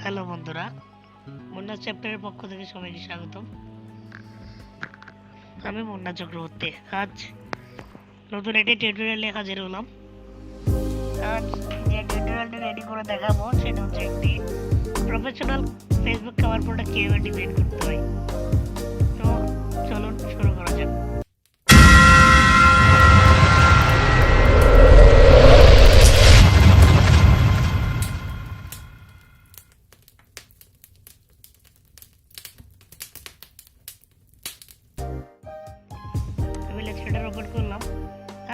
Hello বন্ধুরা, মুন্না চ্যাপ্টারের পক্ষ থেকে সবাইকে স্বাগতম। আমি মুন্না চক্রবর্তী। আজ নতুন একটি টিউটোরিয়ালে হাজির হলাম। আজ যে টিউটোরিয়ালটি রেডি করে দেখাবো সেটা হচ্ছে একটি প্রফেশনাল ফেসবুক কভার ফটো কিভাবে ডিজাইন করতে হয়। তো চলুন শুরু করা যাক। ইলাস্ট্রেটর ওপেন করলাম।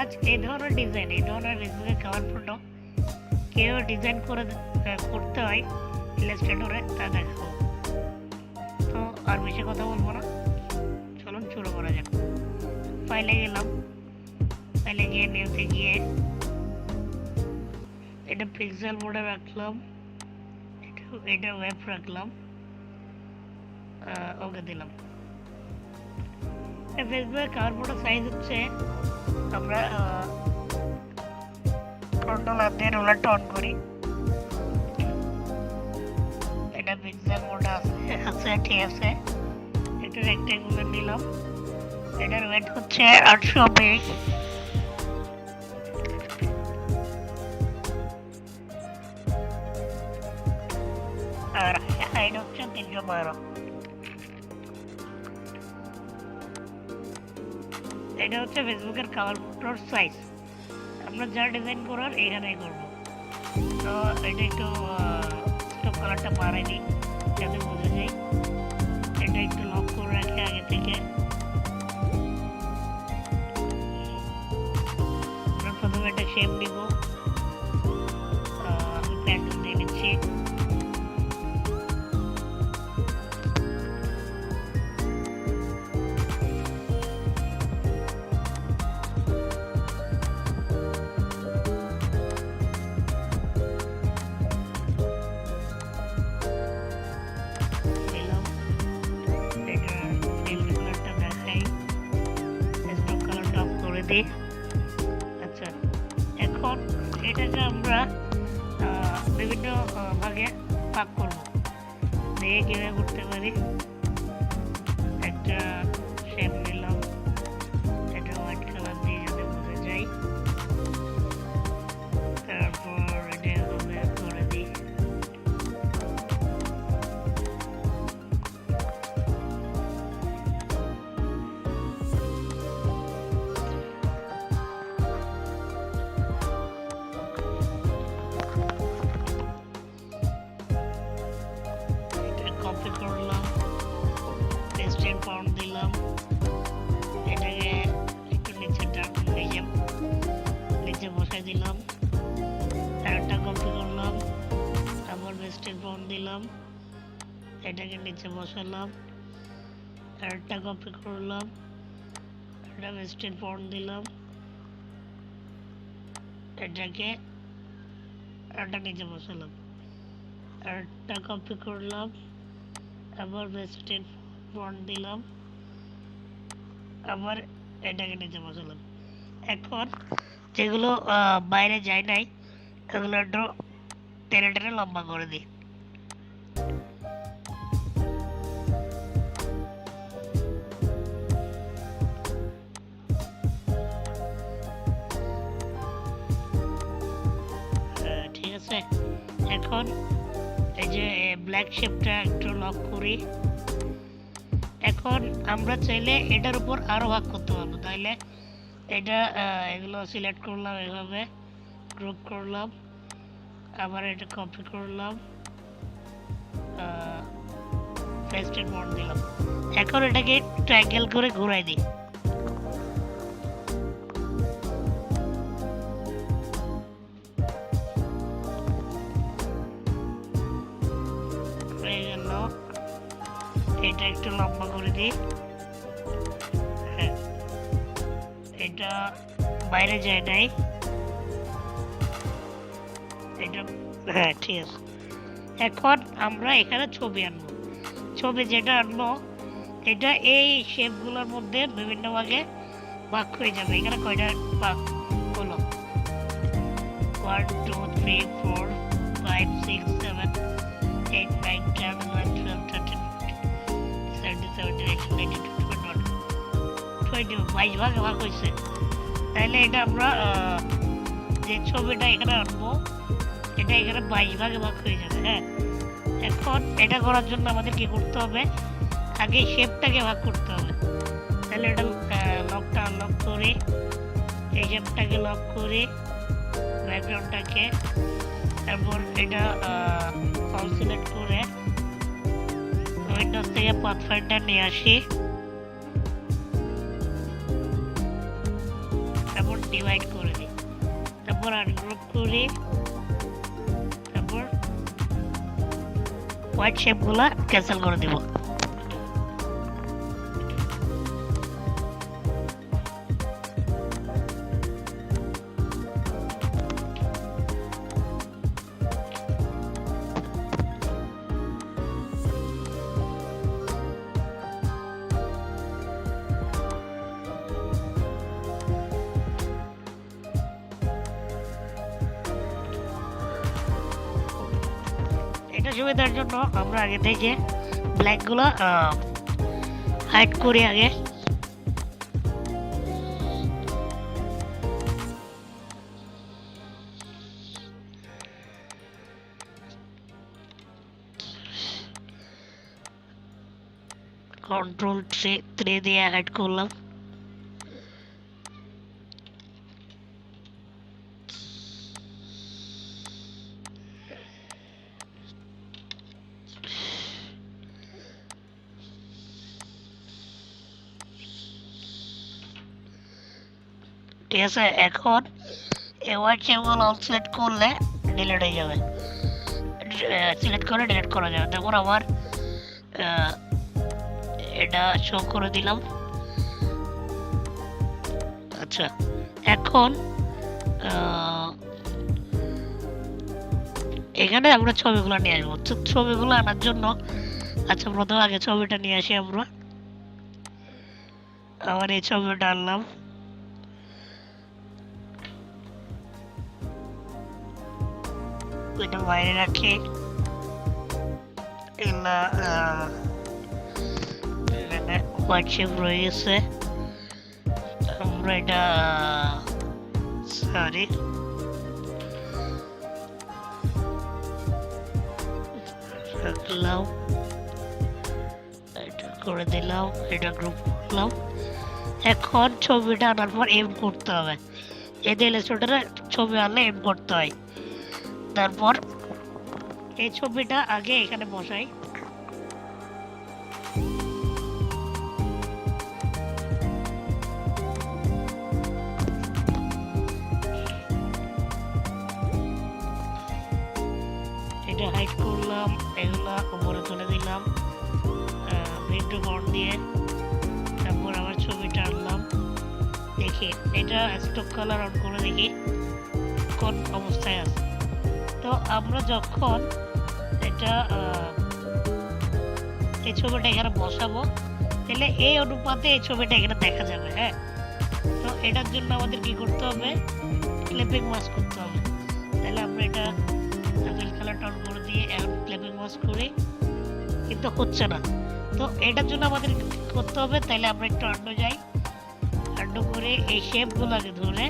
আজ এই ধরনের ফেসবুকে কভার ফটো কিভাবে ডিজাইন করতে হয় ইলাস্ট্রেটরে তা দেখাবো। তো আর বেশি কথা বলবো না, চলুন শুরু করা যাক। ফাইলে গেলাম, ফাইলে গিয়ে নিউতে গিয়ে এটা পিক্সেল মোডে রাখলাম, এটা ওয়েব রাখলাম, ওকে দিলাম। ফেসবুকের কভার ফটো সাইজ হচ্ছে, আমরা কন্ট্রোল আর দিয়ে রোলারটা অন করি। এটা পিক্সেল মোড আছে, ঠিক আছে। একটা রেক্ট্যাঙ্গুলার নিলাম, এটার ওয়েট হচ্ছে 820, আর হাইট হচ্ছে 312। এটা হচ্ছে ফেসবুকের কভার ফটোর সাইজ। আমরা যা ডিজাইন করার এখানেই করবো। তো এটা একটু স্টক কালারটা বাড়াই দিই যাতে বোঝা যায়। এটা একটু লক করে রাখি আগে থেকে। আমরা প্রথমে একটা শেপ দিব, আমি প্যাটার্ন দিয়ে নিচ্ছি। আচ্ছা, এখন এটাকে আমরা বিভিন্ন ভাগে ভাগ করবো। দেখে কিভাবে করতে পারি। একটা শেপ নিলাম, এটা হোয়াইট কালার দিয়ে যাতে বোঝা যায়। তারপর এটা এভাবে করে দিই। কপি করলাম, পেস্টের পাউন্ড দিলাম, এটাকে একটু নিচে নিচে বসাই দিলাম। আরেকটা কপি করলাম, আবার পেস্টের পাউন্ড দিলাম, এটাকে নিচে বসালাম। আরেকটা কপি করলাম, এটা পেস্টের পাউন্ড দিলাম, এটাকে আরেকটা নিচে বসালাম। আরেকটা কপি করলাম, আবার পেস্টের ফন্ট দিলাম, আবার এটাকে নিচে বসালাম। এখন যেগুলো বাইরে যায় নাই এগুলো একটু টেনে টেনে লম্বা করে দিই। ঠিক আছে, এখন এই যে ব্ল্যাক শেপটা একটু লক করি। এখন আমরা চাইলে এটার উপর আরো ভাগ করতে পারবো। তাইলে এটা এগুলো সিলেক্ট করলাম, এভাবে গ্রুপ করলাম, আবার এটা কপি করলাম, পেস্টেড বন্ড দিলাম। এখন এটাকে ট্রায়াঙ্গেল করে ঘুরাই দিই। এটা একটু লম্বা করে দিই। হ্যাঁ, এটা বাইরে যায় নাই, এটা হ্যাঁ ঠিক আছে। এখন আমরা এখানে ছবি আনবো। ছবি যেটা আনবো এটা এই শেপগুলোর মধ্যে বিভিন্ন ভাগে ভাগ হয়ে যাবে। এখানে কয়টা ভাগ হলো? 1 2 3 4 5 6 7 8 9 কয়টি 22 ভাগে ভাগ হয়েছে। তাহলে এটা আমরা যে ছবিটা এখানে আনবো এটা এখানে 22 ভাগে ভাগ হয়ে যাবে। হ্যাঁ, এখন এটা করার জন্য আমাদের কি করতে হবে, আগে শেপটাকে ভাগ করতে হবে। তাহলে এটা লকটা আনলক করে এই শেপটাকে লক করে ব্যাকগ্রাউন্ডটাকে, তারপর এটা অল সিলেক্ট করে উইন্ডোজ থেকে পাথফাইন্ডার নিয়ে আসি, তারপর ডিভাইড করে দিই, তারপর আনগ্রুপ করি, তারপর হোয়াইট শেপগুলো ক্যান্সেল করে দিব। এটা সুবিধার জন্য আমরা আগে থেকে ব্ল্যাকগুলো হাইড করি আগে। কন্ট্রোল 3 দিয়ে হাইড করলাম। ঠিক আছে, এখন এই হোয়াইট শেপগুলো অল সিলেক্ট করলে ডিলিট হয়ে যাবে, সিলেক্ট করে ডিলিট করা যাবে। তারপর আবার এটা শো করে দিলাম। আচ্ছা, এখন এখানে আমরা ছবিগুলো নিয়ে আসবো। ছবিগুলো আনার জন্য আচ্ছা প্রথমে আগে ছবিটা নিয়ে আসি আমরা। আবার এই ছবিটা আনলাম, এটা বাইরে রাখি। হোয়াইট শেপ রয়ে গেছে, আমরা এটা সরি রাখলাম, এটা করে দিলাম, এটা গ্রুপ করলাম। এখন ছবিটা আনার পর এম করতে হবে, এতে ইলাস্ট্রেটরে ছবি আনলে এম করতে হয়। তারপর এই ছবিটা আগে এখানে বসাই, এটা হাইড করলাম, এগুলা উপরে তুলে দিলাম ভিডিও বন্ড দিয়ে। তারপর আবার ছবিটা আনলাম, দেখি এটা স্টক কালার অন করে দেখি কোন অবস্থায় আছে। তো আমরা যখন এটা এই ছবিটা এখানে বসাবো তাহলে এই অনুপাতে এই ছবিটা এখানে দেখা যাবে। হ্যাঁ, তো এটার জন্য আমাদের কি করতে হবে, ক্লিপিং মাস্ক করতে হবে। তাহলে আমরা এটা নীল কালারটা অন করে দিয়ে এখন ক্লিপিং মাস্ক করি, কিন্তু হচ্ছে না। তো এটার জন্য আমাদের করতে হবে, তাহলে আমরা একটু আন্ডু যাই, আন্ডু করে এই শেপগুলোকে ধরে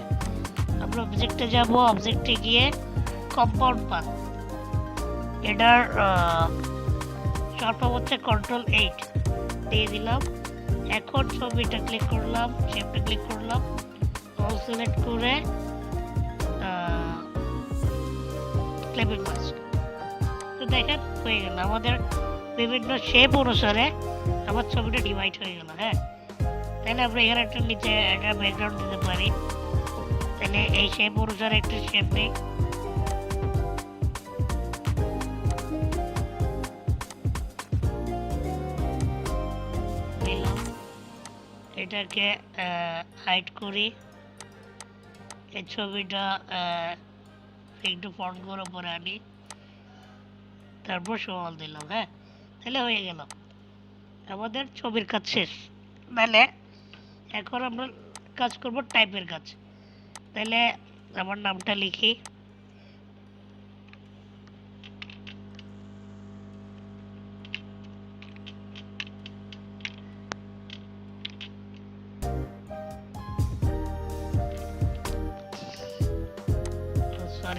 আমরা অবজেক্টে যাব, অবজেক্টে গিয়ে কম্পাউন্ড পাথ, এটার শর্ট হচ্ছে কন্ট্রোল 8 দিয়ে দিলাম। এখন ছবিটা ক্লিক করলাম, শেপটা ক্লিক করলাম, অল সিলেক্ট করে ক্লিপিং মাস্ক। তো দেখেন হয়ে গেল, আমাদের বিভিন্ন শেপ অনুসারে আমার ছবিটা ডিভাইড হয়ে গেল। হ্যাঁ, তাহলে আমরা এখানে একটা নিচে একটা ব্যাকগ্রাউন্ড দিতে পারি। তাহলে এই শেপ অনুসারে একটা শেপ নেই, এটাকে হাইড করি, এই ছবিটা একটু ফন্ট করে উপরে আনি, তারপর সমাল দিলাম। হ্যাঁ, তাহলে হয়ে গেল আমাদের ছবির কাজ শেষ। তাহলে এখন আমরা কাজ করব টাইপের কাজ। তাহলে আমার নামটা লিখি,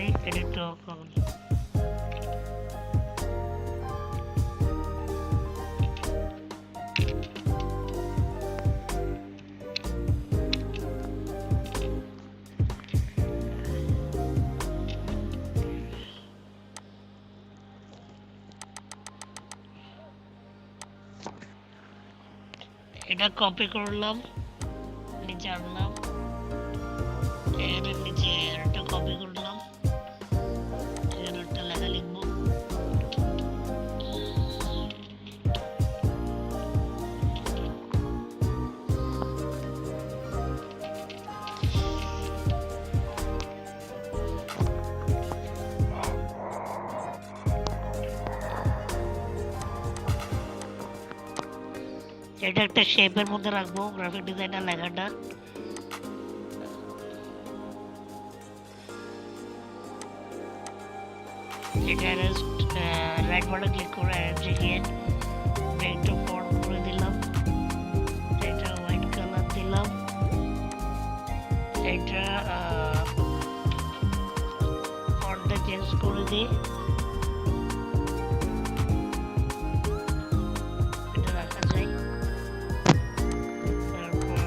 পারি, এটা একটু এটা কপি করলাম, নিচে আনলাম, এর নিচে একটা কপি করলাম, এখানে একটা লেখা লিখবো। এটা একটা শেপের মধ্যে রাখবো, গ্রাফিক ডিজাইনার লেখাটা। এটা রাইট বাটন ক্লিক করে অ্যারেঞ্জে গিয়ে একটু ফন্ট করে দিলাম, এটা হোয়াইট কালার দিলাম, এটা ফন্টটা চেঞ্জ করে দিই, এটা রাখা যায়। তারপর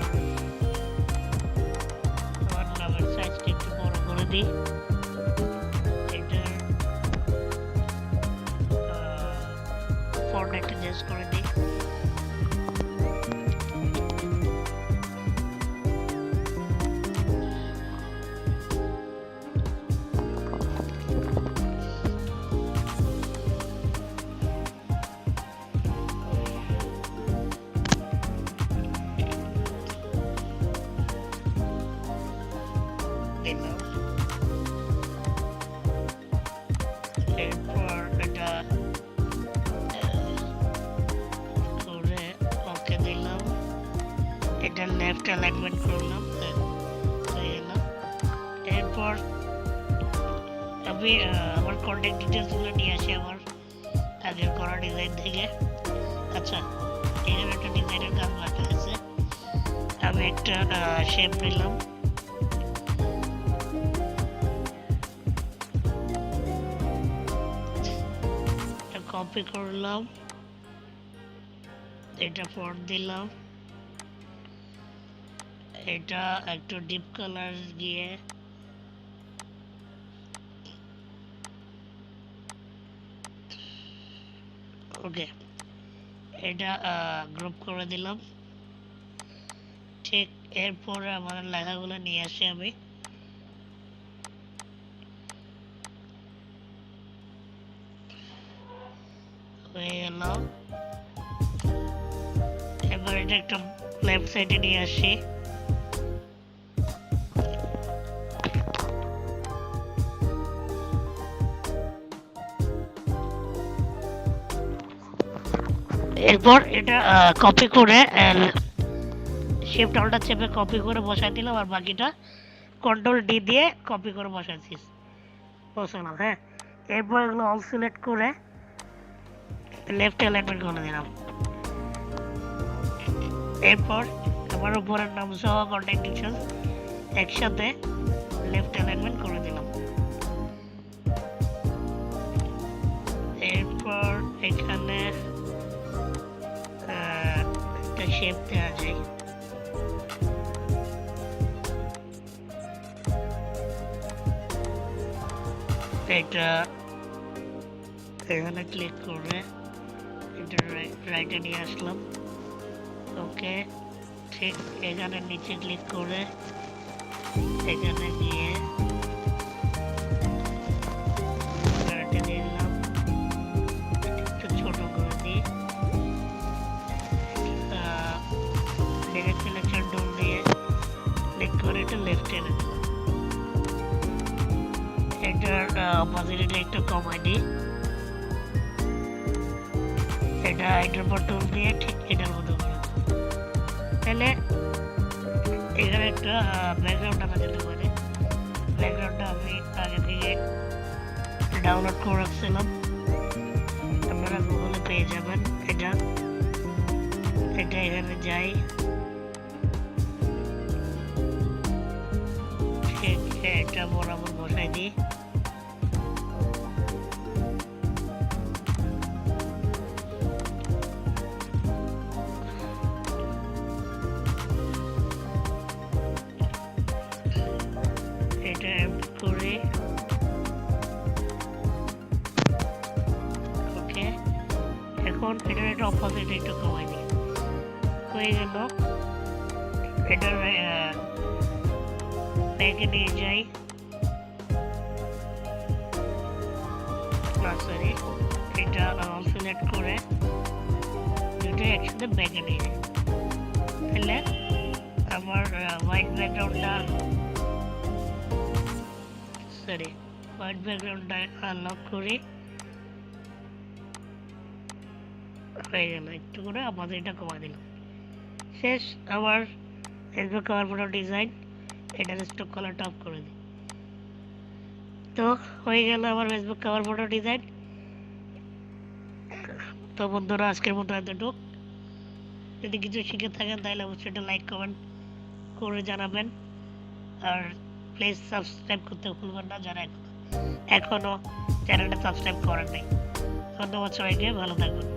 আমার নামের সাইজটা একটু বড় করে দিই, ফন্ট একটা চেঞ্জ করে দিই। এরপর এটা করে ওকে দিলাম, এটা লেফট অ্যালাইনমেন্ট করলাম, এরপর আমি আমার কন্ট্যাক্ট ডিটেলসগুলো নিয়ে আসি আমার আগের করা ডিজাইন থেকে। আচ্ছা, এখানে একটা ডিজাইনের কাজ রাখা আছে, আমি একটা শেপ নিলাম, কপি করলাম, এটা ফন্ট দিলাম, এটা একটু ডিপ কালার গিয়ে ওকে, এটা গ্রুপ করে দিলাম। ঠিক এরপরে আমার লেখাগুলো নিয়ে আসি আমি, হয়ে গেল। এবার এটা একটু লেফট সাইডে নিয়ে আসি, এরপর এটা কপি করে শিফট অল্টার চেপে কপি করে বসাই দিলাম, আর বাকিটা কন্ট্রোল ডি দিয়ে কপি করে বসালাম। হ্যাঁ, এরপর এগুলো অল সিলেক্ট করে লেফট অ্যালাইনমেন্ট করে দিলাম। এরপর আমার উপরের নাম সহ কন্ট্যাক্ট ডিটেইলস একসাথে লেফট অ্যালাইনমেন্ট করে দিলাম। এরপর এখানে একটা শেপ দেওয়া যায়, এটা এখানে ক্লিক করে এটা রাইটে নিয়ে আসলাম। ওকে, ঠিক এখানে নিচে ক্লিক করে এখানে গিয়ে রাইটে দিলাম, একটু ছোট করে দিই, ডিরেক্ট সিলেকশন টুল দিয়ে ক্লিক করে এটা লেফটে এনে দিলাম। এটার অপোজিটে একটু কমাই দিই, এটা এটার পর টুল দিয়ে ঠিক এটার মতো করে। তাহলে এখানে একটা ব্যাকগ্রাউন্ড আনা যেতে পারে, ব্যাকগ্রাউন্ডটা আমি আগে থেকে ডাউনলোড করে রাখছিলাম, আপনারা গুগলে পেয়ে যাবেন। এটা এখানে যাই, এটা বরাবর বসাই দিই, এখন এটার একটা অপোজিট একটু কমাই দিই, হয়ে গেল। এটার ব্যাগে নিয়ে যাই, সরি এটা সিলেক্ট করে দুটো একসাথে ব্যাগে নিয়ে যাই, তাহলে আমার হোয়াইট ব্যাকগ্রাউন্ডটা আনলক করি, হয়ে গেল। একটু করে আমাদের এটা কমা দিলাম, শেষ আমার ফেসবুক কভার ফটো ডিজাইন। এটার স্টক কালারটা অফ করে দিই। তো হয়ে গেল আমার ফেসবুক কভার ফটো ডিজাইন। তো বন্ধুরা আজকের মতো এতটুক। যদি কিছু শিখে থাকেন তাহলে অবশ্যই একটা লাইক কমেন্ট করে জানাবেন, আর প্লিজ সাবস্ক্রাইব করতে ভুলবেন না যারা এখনো চ্যানেলটা সাবস্ক্রাইব করেন নাই। ধন্যবাদ সবাইকে, ভালো থাকবেন।